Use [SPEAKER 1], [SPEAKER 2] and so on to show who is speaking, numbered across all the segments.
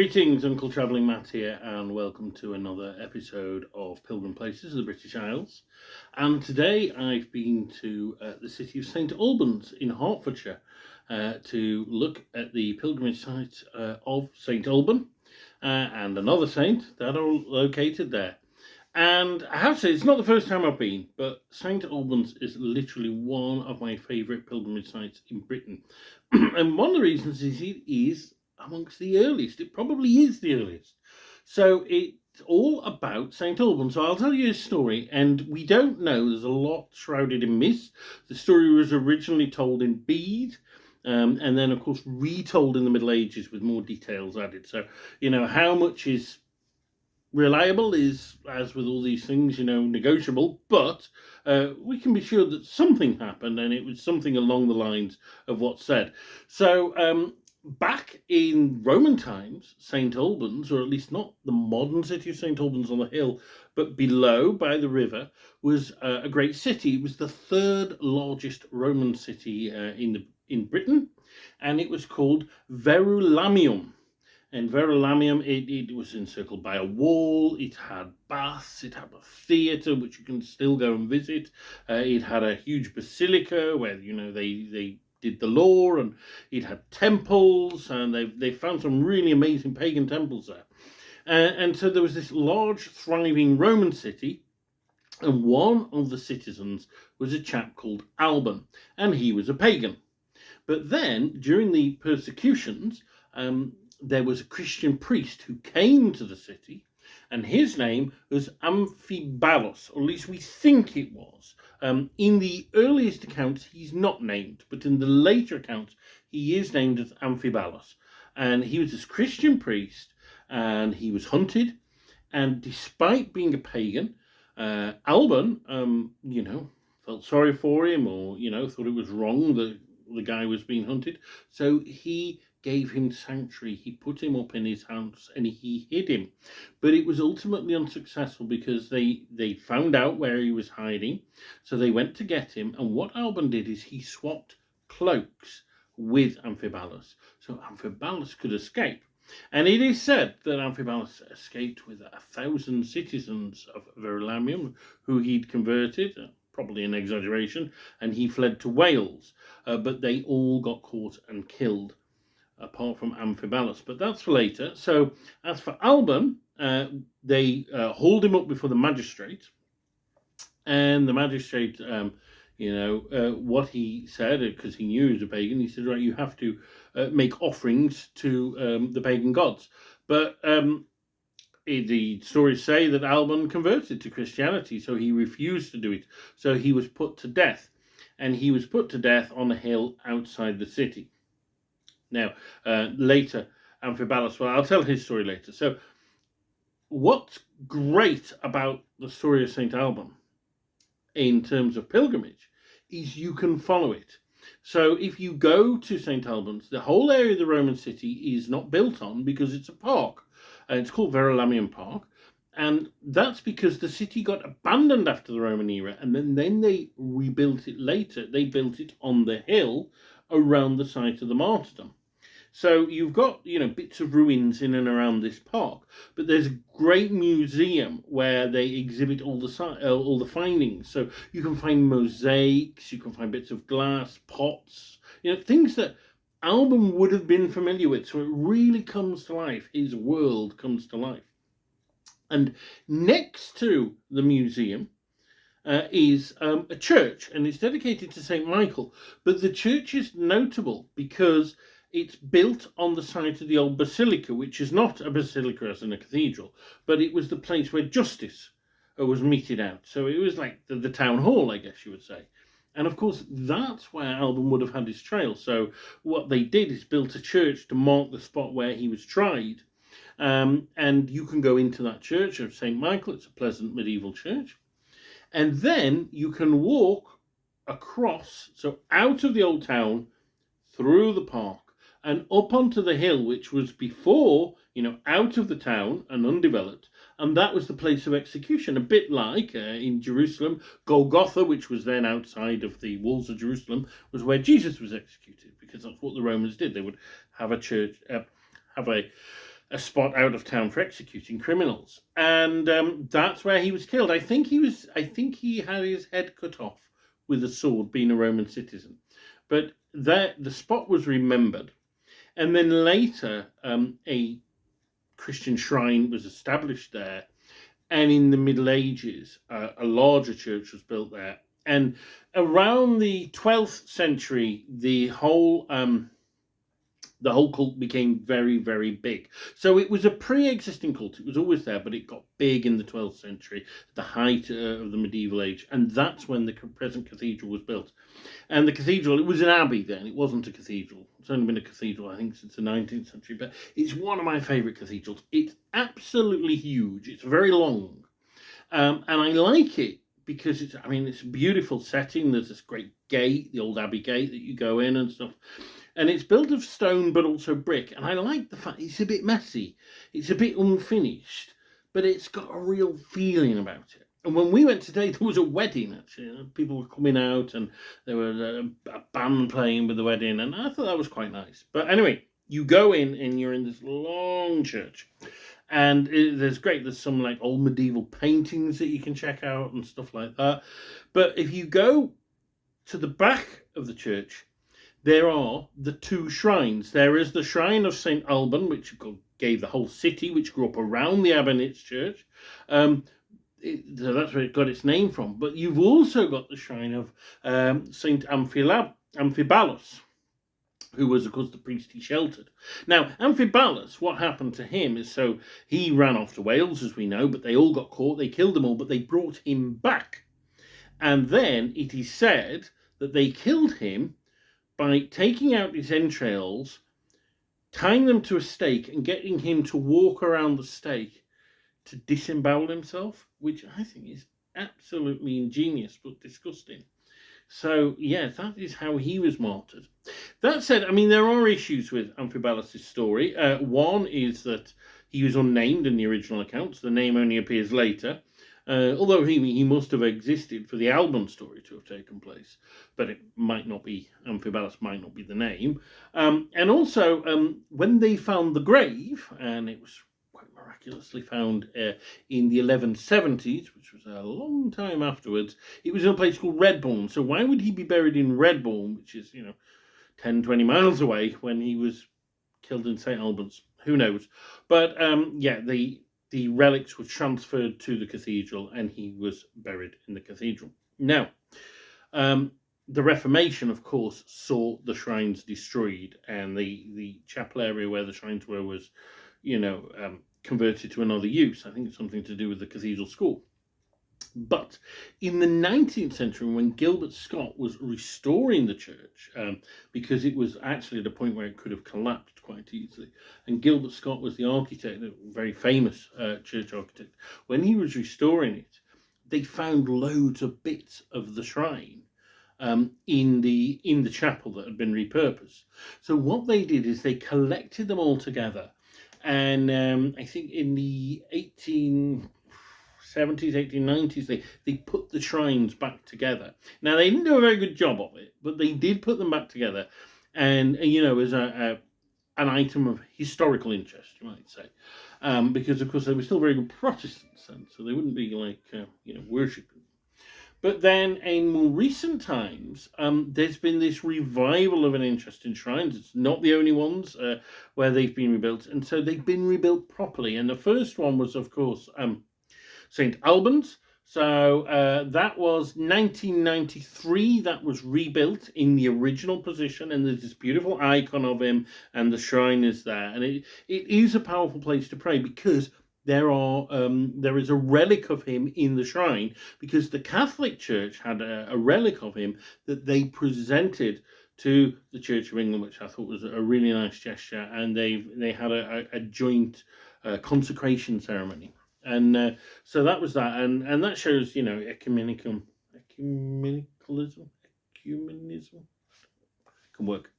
[SPEAKER 1] Greetings, Uncle Travelling Matt here, and welcome to another episode of Pilgrim Places of the British Isles. And today I've been to the city of St Albans in Hertfordshire to look at the pilgrimage site of St Alban and another saint that are located there. And I have to say, it's not the first time I've been, but St Albans is literally one of my favourite pilgrimage sites in Britain. And one of the reasons is it is amongst the earliest. It probably is the earliest. So it's all about St Albans. So I'll tell you a story, and we don't know. There's a lot shrouded in mist. The story was originally told in Bede, and then, of course, retold in the Middle Ages with more details added. So, how much is reliable is, as with all these things, negotiable, but we can be sure that something happened, and it was something along the lines of what's said. So back in Roman times, St Albans, or at least not the modern city of St Albans on the hill, but below by the river, was a great city. It was the third largest Roman city in Britain, and it was called Verulamium. And Verulamium, it was encircled by a wall, it had baths, it had a theatre, which you can still go and visit. It had a huge basilica where, they did the law, and it had temples, and they found some really amazing pagan temples there. And so there was this large, thriving Roman city, and one of the citizens was a chap called Alban, and he was a pagan. But then, during the persecutions, there was a Christian priest who came to the city, and his name was Amphibalus, or at least we think it was. In the earliest accounts, he's not named, but in the later accounts, he is named as Amphibalus. And he was this Christian priest, and he was hunted, and despite being a pagan, Alban, felt sorry for him, or, thought it was wrong that the guy was being hunted. So he gave him sanctuary. He put him up in his house and he hid him. But it was ultimately unsuccessful because they found out where he was hiding. So they went to get him. And what Alban did is he swapped cloaks with Amphibalus, so Amphibalus could escape. And it is said that Amphibalus escaped with 1,000 citizens of Verulamium who he'd converted, probably an exaggeration, and he fled to Wales. But they all got caught and killed, apart from Amphibalus. But that's for later. So as for Alban, they hauled him up before the magistrate. And the magistrate, what he said, because he knew he was a pagan, he said, right, you have to make offerings to the pagan gods. But the stories say that Alban converted to Christianity, so he refused to do it. So he was put to death. And he was put to death on a hill outside the city. Now, later, Amphibalus, well, I'll tell his story later. So what's great about the story of St. Alban in terms of pilgrimage is you can follow it. So if you go to St. Albans, the whole area of the Roman city is not built on because it's a park. And it's called Verulamium Park. And that's because the city got abandoned after the Roman era, and then they rebuilt it later. They built it on the hill around the site of the martyrdom. So you've got, bits of ruins in and around this park, but there's a great museum where they exhibit all the findings. So you can find mosaics, you can find bits of glass, pots, things that Alban would have been familiar with. So it really comes to life. His world comes to life. And next to the museum is a church, and it's dedicated to St. Michael. But the church is notable because it's built on the site of the old basilica, which is not a basilica as in a cathedral, but it was the place where justice was meted out. So it was like the town hall, I guess you would say. And of course, that's where Alban would have had his trial. So what they did is built a church to mark the spot where he was tried. And you can go into that church of St. Michael. It's a pleasant medieval church. And then you can walk across, so out of the old town, through the park, and up onto the hill, which was before, out of the town and undeveloped. And that was the place of execution, a bit like in Jerusalem, Golgotha, which was then outside of the walls of Jerusalem, was where Jesus was executed, because that's what the Romans did. They would have a church, have a a spot out of town for executing criminals, and that's where he was killed. I think he had his head cut off with a sword, being a Roman citizen. But the spot was remembered, and then later a Christian shrine was established there. And in the Middle Ages, a larger church was built there. And around the 12th century, the whole cult became very, very big. So it was a pre-existing cult. It was always there, but it got big in the 12th century, the height of the medieval age. And that's when the present cathedral was built. And the cathedral, it was an abbey then. It wasn't a cathedral. It's only been a cathedral, I think, since the 19th century. But it's one of my favourite cathedrals. It's absolutely huge. It's very long. And I like it because it's a beautiful setting. There's this great gate, the old abbey gate that you go in and stuff. And it's built of stone, but also brick. And I like the fact it's a bit messy. It's a bit unfinished, but it's got a real feeling about it. And when we went today, there was a wedding, actually. People were coming out, and there was a band playing with the wedding. And I thought that was quite nice. But anyway, you go in, and you're in this long church. And there's some like old medieval paintings that you can check out and stuff like that. But if you go to the back of the church, there are the two shrines. There is the shrine of St. Alban, which gave the whole city, which grew up around the Abbon's church. So that's where it got its name from. But you've also got the shrine of St. Amphibalus, who was, of course, the priest he sheltered. Now, Amphibalus, what happened to him is, so he ran off to Wales, as we know, but they all got caught. They killed them all, but they brought him back. And then it is said that they killed him by taking out his entrails, tying them to a stake, and getting him to walk around the stake to disembowel himself, which I think is absolutely ingenious but disgusting. So, yeah, that is how he was martyred. That said, there are issues with Amphibalus' story. One is that he was unnamed in the original accounts. The name only appears later. Although he must have existed for the Alban story to have taken place, but it might not be, Amphibalus might not be the name. And also, when they found the grave, and it was quite miraculously found in the 1170s, which was a long time afterwards, it was in a place called Redbourne. So why would he be buried in Redbourne, which is, 10, 20 miles away, when he was killed in St. Albans? Who knows? But, the relics were transferred to the cathedral, and he was buried in the cathedral. Now, the Reformation, of course, saw the shrines destroyed, and the chapel area where the shrines were was, converted to another use. I think it's something to do with the cathedral school. But in the 19th century, when Gilbert Scott was restoring the church, because it was actually at a point where it could have collapsed quite easily, and Gilbert Scott was the architect, a very famous church architect, when he was restoring it, they found loads of bits of the shrine in the chapel that had been repurposed. So what they did is they collected them all together, and I think in the 1870s, 1890s, they put the shrines back together. Now, they didn't do a very good job of it, but they did put them back together, and as an item of historical interest, you might say, because, of course, they were still very good Protestants then, so they wouldn't be like, worshipping. But then, in more recent times, there's been this revival of an interest in shrines. It's not the only ones where they've been rebuilt, and so they've been rebuilt properly. And the first one was, of course, St. Albans. So that was 1993. That was rebuilt in the original position, and there's this beautiful icon of him, and the shrine is there. And it is a powerful place to pray, because there is a relic of him in the shrine, because the Catholic Church had a relic of him that they presented to the Church of England, which I thought was a really nice gesture, and they had a joint consecration ceremony. And so that was that, and that shows, ecumenism can work.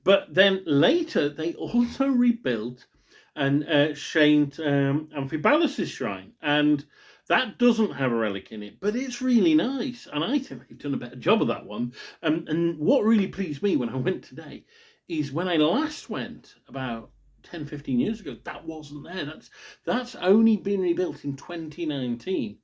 [SPEAKER 1] But then later they also rebuilt Saint Amphibalus' shrine, and that doesn't have a relic in it, but it's really nice, and I think they've done a better job of that one. And what really pleased me when I went today is when I last went about 10, 15 years ago, that wasn't there. That's only been rebuilt in 2019.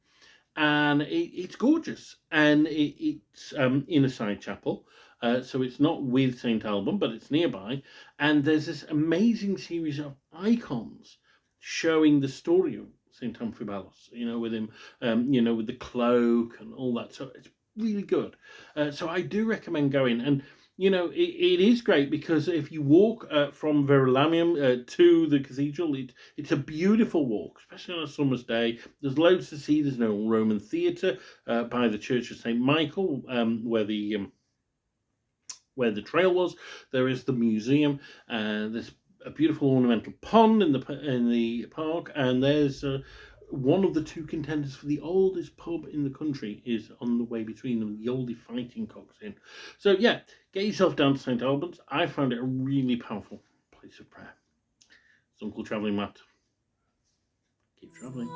[SPEAKER 1] And it's gorgeous, and it's in a side chapel, so it's not with St. Alban, but it's nearby, and there's this amazing series of icons showing the story of St. Amphibalus, with him, with the cloak and all that, so it's really good. So I do recommend going, and it is great because if you walk from Verulamium to the cathedral, it's a beautiful walk, especially on a summer's day. There's loads to see. There's no Roman theatre by the Church of St. Michael, where the trail was. There is the museum. There's a beautiful ornamental pond in the park, and there's one of the two contenders for the oldest pub in the country is on the way between them, the Oldie Fighting Cocks Inn. So yeah, get yourself down to St. Albans. I found it a really powerful place of prayer. It's Uncle Travelling Matt. Keep travelling.